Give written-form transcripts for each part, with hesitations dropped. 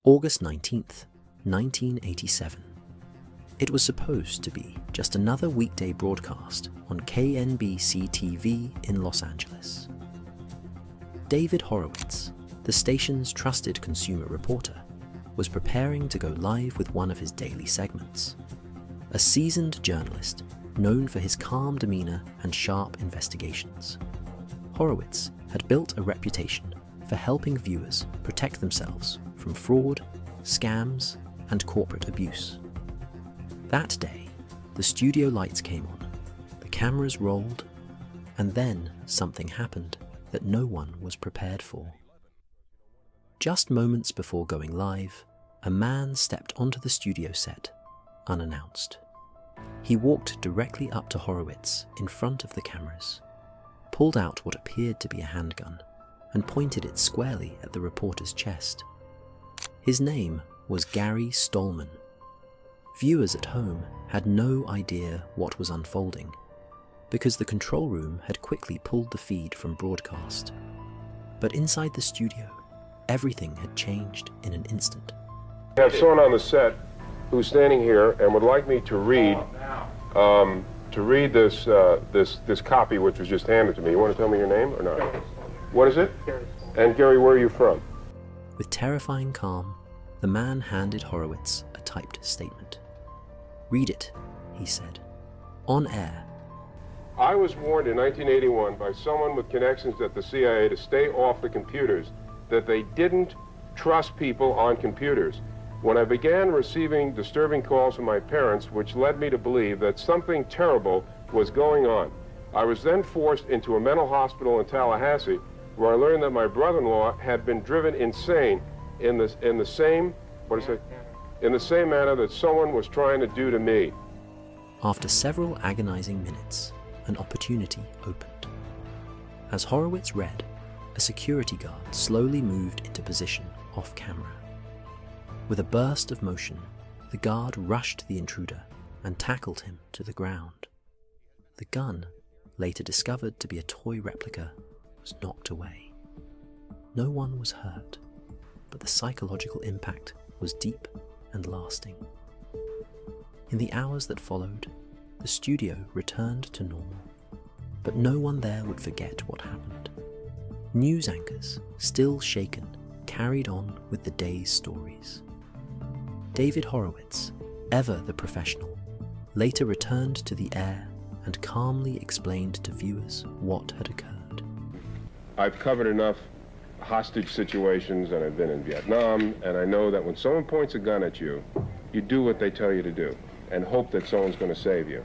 August 19th, 1987. It was supposed to be just another weekday broadcast on KNBC-TV in Los Angeles. David Horowitz, the station's trusted consumer reporter, was preparing to go live with one of his daily segments. A seasoned journalist known for his calm demeanor and sharp investigations, Horowitz had built a reputation for helping viewers protect themselves from fraud, scams, and corporate abuse. That day, the studio lights came on, the cameras rolled, and then something happened that no one was prepared for. Just moments before going live, a man stepped onto the studio set, unannounced. He walked directly up to Horowitz in front of the cameras, pulled out what appeared to be a handgun, and pointed it squarely at the reporter's chest. His name was Gary Stallman. Viewers at home had no idea what was unfolding, because the control room had quickly pulled the feed from broadcast. But inside the studio, everything had changed in an instant. I have someone on the set who's standing here and would like me to read this copy which was just handed to me. You want to tell me your name or not? What is it? Gary. And Gary, where are you from? With terrifying calm, the man handed Horowitz a typed statement. "Read it," he said. On air. I was warned in 1981 by someone with connections at the CIA to stay off the computers, that they didn't trust people on computers. When I began receiving disturbing calls from my parents, which led me to believe that something terrible was going on. I was then forced into a mental hospital in Tallahassee, where I learned that my brother-in-law had been driven insane in the same manner that someone was trying to do to me. After several agonizing minutes, an opportunity opened. As Horowitz read, a security guard slowly moved into position off camera. With a burst of motion, the guard rushed the intruder and tackled him to the ground. The gun, later discovered to be a toy replica, was knocked away. No one was hurt, but the psychological impact was deep and lasting. In the hours that followed, the studio returned to normal, but no one there would forget what happened. News anchors, still shaken, carried on with the day's stories. David Horowitz, ever the professional, later returned to the air and calmly explained to viewers what had occurred. I've covered enough hostage situations, and I've been in Vietnam, and I know that when someone points a gun at you, you do what they tell you to do and hope that someone's going to save you.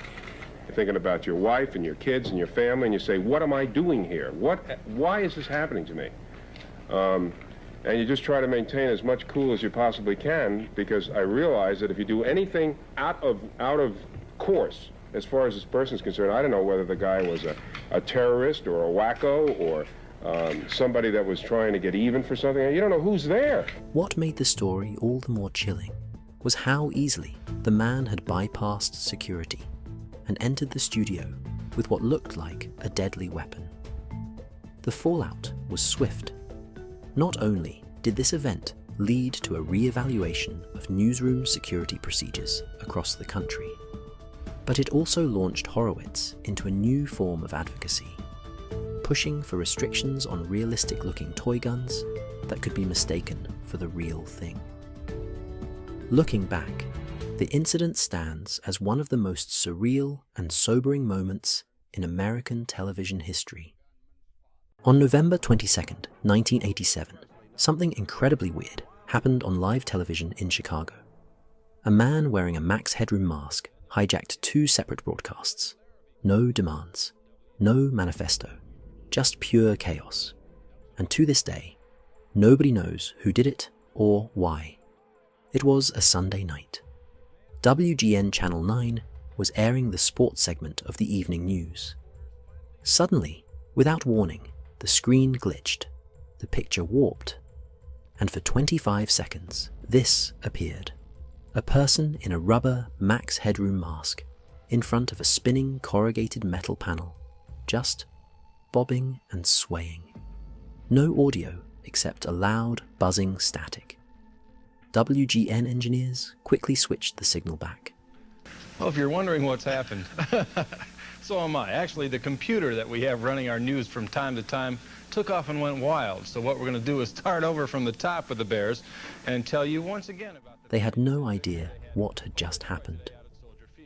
You're thinking about your wife and your kids and your family, and you say, what am I doing here? Why is this happening to me? And you just try to maintain as much cool as you possibly can, because I realize that if you do anything out of course, as far as this person's concerned, I don't know whether the guy was a terrorist or a wacko or somebody that was trying to get even for something. You don't know who's there. What made the story all the more chilling was how easily the man had bypassed security and entered the studio with what looked like a deadly weapon. The fallout was swift. Not only did this event lead to a re-evaluation of newsroom security procedures across the country, but it also launched Horowitz into a new form of advocacy, pushing for restrictions on realistic-looking toy guns that could be mistaken for the real thing. Looking back, the incident stands as one of the most surreal and sobering moments in American television history. On November 22nd, 1987, something incredibly weird happened on live television in Chicago. A man wearing a Max Headroom mask hijacked two separate broadcasts. No demands, no manifesto, just pure chaos. And to this day, nobody knows who did it or why. It was a Sunday night. WGN Channel 9 was airing the sports segment of the evening news. Suddenly, without warning, the screen glitched, the picture warped, and for 25 seconds, this appeared. A person in a rubber Max Headroom mask in front of a spinning corrugated metal panel, just bobbing and swaying. No audio except a loud, buzzing static. WGN engineers quickly switched the signal back. Well, if you're wondering what's happened, so am I. Actually, the computer that we have running our news from time to time took off and went wild. So what we're going to do is start over from the top of the Bears and tell you once again about They had no idea what had just happened.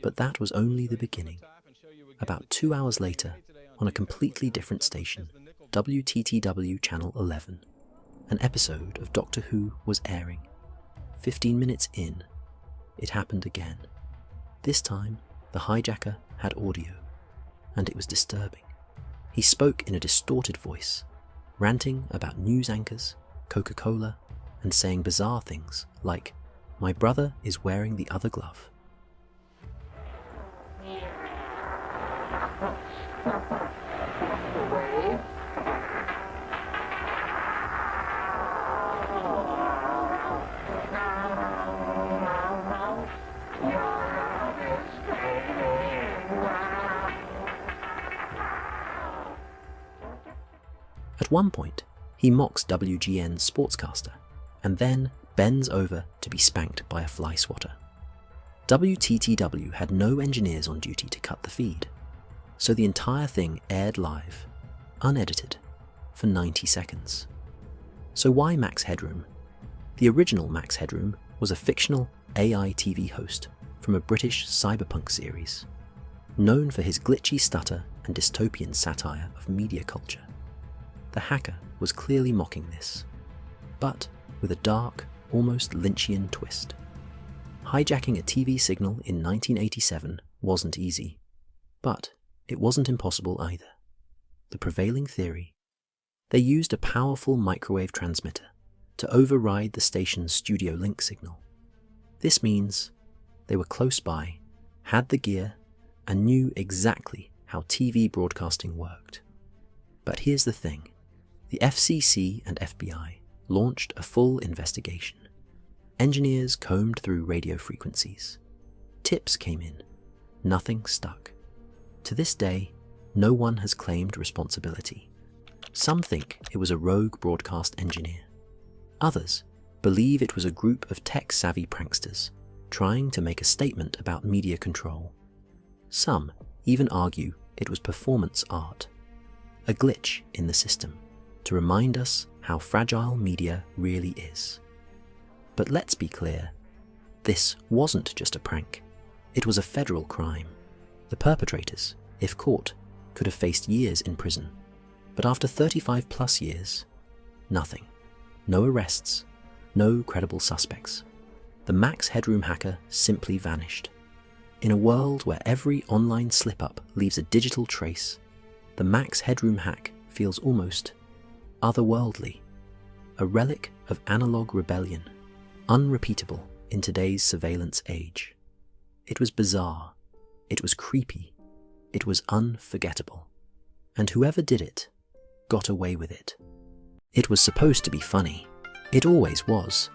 But that was only the beginning. About 2 hours later, on a completely different station, WTTW Channel 11, an episode of Doctor Who was airing. 15 minutes in, it happened again. This time, the hijacker had audio, and it was disturbing. He spoke in a distorted voice, ranting about news anchors, Coca-Cola, and saying bizarre things like, "My brother is wearing the other glove." At one point, he mocks WGN's sportscaster, and then bends over to be spanked by a fly swatter. WTTW had no engineers on duty to cut the feed, so the entire thing aired live, unedited, for 90 seconds. So why Max Headroom? The original Max Headroom was a fictional AI TV host from a British cyberpunk series, known for his glitchy stutter and dystopian satire of media culture. The hacker was clearly mocking this, but with a dark, almost Lynchian twist. Hijacking a TV signal in 1987 wasn't easy, but it wasn't impossible either. The prevailing theory: they used a powerful microwave transmitter to override the station's studio link signal. This means they were close by, had the gear, and knew exactly how TV broadcasting worked. But here's the thing. The FCC and FBI launched a full investigation. Engineers combed through radio frequencies. Tips came in. Nothing stuck. To this day, no one has claimed responsibility. Some think it was a rogue broadcast engineer. Others believe it was a group of tech-savvy pranksters trying to make a statement about media control. Some even argue it was performance art, a glitch in the system to remind us how fragile media really is. But let's be clear, this wasn't just a prank. It was a federal crime. The perpetrators, if caught, could have faced years in prison. But after 35 plus years, nothing. No arrests, no credible suspects. The Max Headroom hacker simply vanished. In a world where every online slip-up leaves a digital trace, the Max Headroom hack feels almost otherworldly, a relic of analog rebellion, unrepeatable in today's surveillance age. It was bizarre, it was creepy, it was unforgettable, and whoever did it got away with it. It was supposed to be funny. It always was.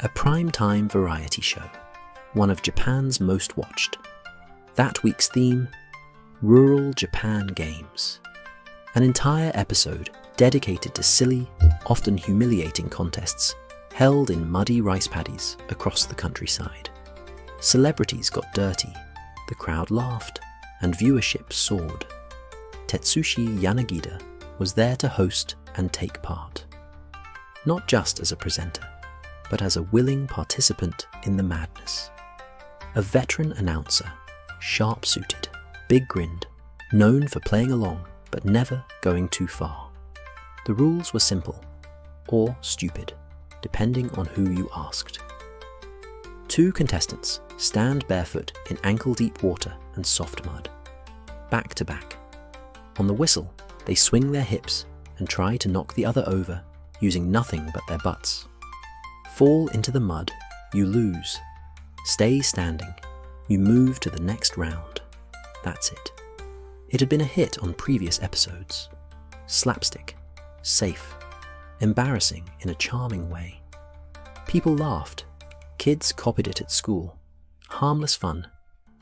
A prime-time variety show, one of Japan's most watched. That week's theme: Rural Japan Games. An entire episode dedicated to silly, often humiliating contests held in muddy rice paddies across the countryside. Celebrities got dirty, the crowd laughed, and viewership soared. Tetsushi Yanagida was there to host and take part. Not just as a presenter, but as a willing participant in the madness. A veteran announcer, sharp-suited, big-grinned, known for playing along but never going too far. The rules were simple, or stupid, depending on who you asked. 2 contestants stand barefoot in ankle-deep water and soft mud, back to back. On the whistle, they swing their hips and try to knock the other over using nothing but their butts. Fall into the mud, you lose. Stay standing, you move to the next round. That's it. It had been a hit on previous episodes. Slapstick, safe, embarrassing in a charming way. People laughed. Kids copied it at school. Harmless fun,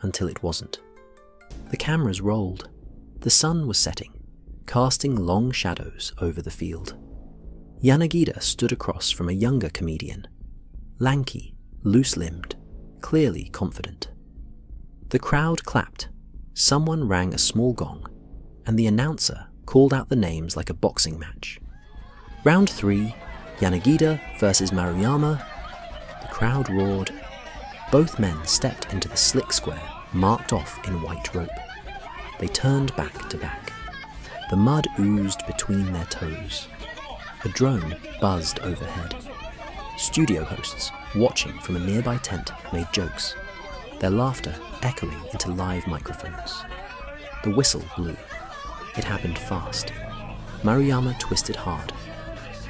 until it wasn't. The cameras rolled. The sun was setting, casting long shadows over the field. Yanagida stood across from a younger comedian. lanky, loose-limbed, clearly confident. The crowd clapped, someone rang a small gong, and the announcer called out the names like a boxing match. Round 3, Yanagida versus Maruyama. The crowd roared. Both men stepped into the slick square marked off in white rope. They turned back to back. The mud oozed between their toes. A drone buzzed overhead. Studio hosts, watching from a nearby tent, made jokes, their laughter echoing into live microphones. The whistle blew. It happened fast. Maruyama twisted hard.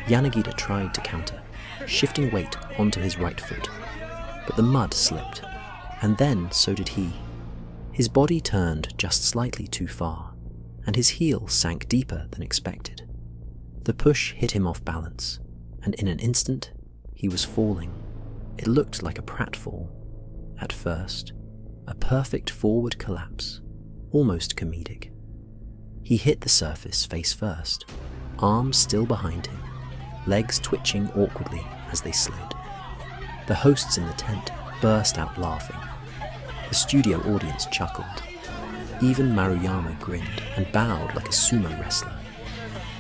Yanagida tried to counter, shifting weight onto his right foot. But the mud slipped, and then so did he. His body turned just slightly too far, and his heel sank deeper than expected. The push hit him off balance, and in an instant, he was falling. It looked like a pratfall. At first, a perfect forward collapse, almost comedic. He hit the surface face first, arms still behind him, legs twitching awkwardly as they slid. The hosts in the tent burst out laughing. The studio audience chuckled. Even Maruyama grinned and bowed like a sumo wrestler.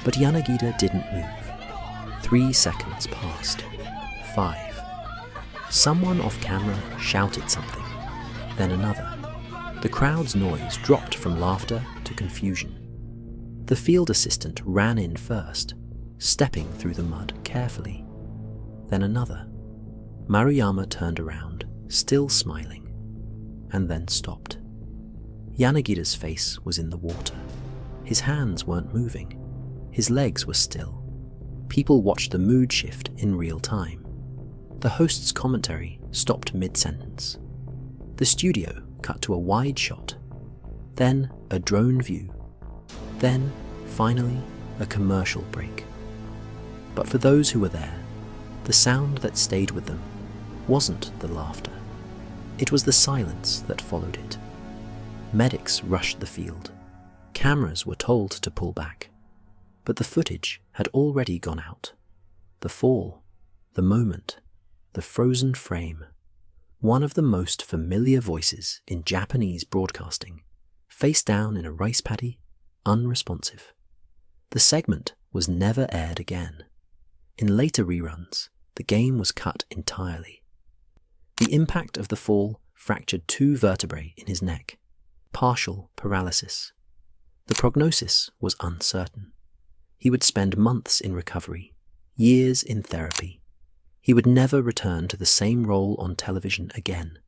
But Yanagida didn't move. 3 seconds passed. 5. Someone off camera shouted something, then another. The crowd's noise dropped from laughter to confusion. The field assistant ran in first, stepping through the mud carefully. Then another. Maruyama turned around, still smiling, and then stopped. Yanagida's face was in the water. His hands weren't moving. His legs were still. People watched the mood shift in real time. The host's commentary stopped mid-sentence. The studio cut to a wide shot, then a drone view, then, finally, a commercial break. But for those who were there, the sound that stayed with them wasn't the laughter. It was the silence that followed it. Medics rushed the field. Cameras were told to pull back. But the footage had already gone out. The fall, the moment, the frozen frame. One of the most familiar voices in Japanese broadcasting, face down in a rice paddy, unresponsive. The segment was never aired again. In later reruns, the game was cut entirely. The impact of the fall fractured 2 vertebrae in his neck, partial paralysis. The prognosis was uncertain. He would spend months in recovery, years in therapy. He would never return to the same role on television again.